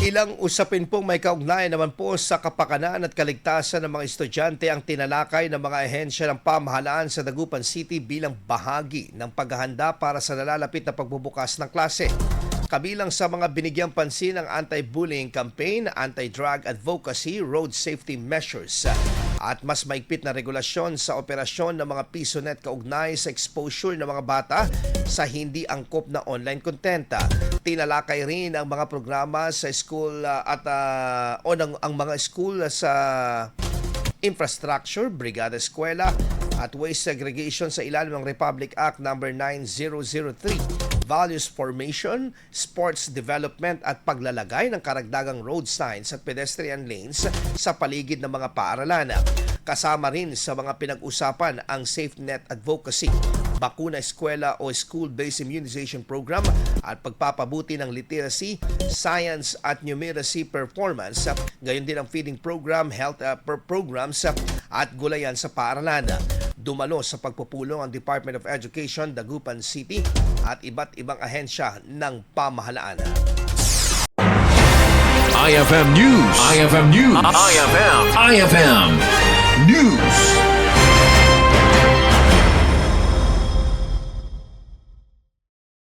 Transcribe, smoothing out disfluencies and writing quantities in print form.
Ilang usapin pong may kaugnayan naman po sa kapakanan at kaligtasan ng mga estudyante ang tinalakay ng mga ahensya ng pamahalaan sa Dagupan City bilang bahagi ng paghahanda para sa nalalapit na pagbubukas ng klase. Kabilang sa mga binigyang pansin ang anti-bullying campaign, anti-drug advocacy, road safety measures, at mas maigpit na regulasyon sa operasyon ng mga PisoNet kaugnay sa exposure ng mga bata sa hindi angkop na online content. Tinalakay rin ang mga programa sa school ang mga school sa infrastructure, brigada eskwela at waste segregation sa ilalim ng Republic Act No. 9003. Values formation, sports development at paglalagay ng karagdagang road signs at pedestrian lanes sa paligid ng mga paaralan. Kasama rin sa mga pinag-usapan ang SafeNet advocacy, bakuna eskwela o school-based immunization program at pagpapabuti ng literacy, science at numeracy performance. Gayon din ang feeding program, health programs at gulayan sa paaralan. Dumalo sa pagpupulong ang Department of Education, Dagupan City at iba't ibang ahensya ng pamahalaan. IFM News. IFM News. IFM News.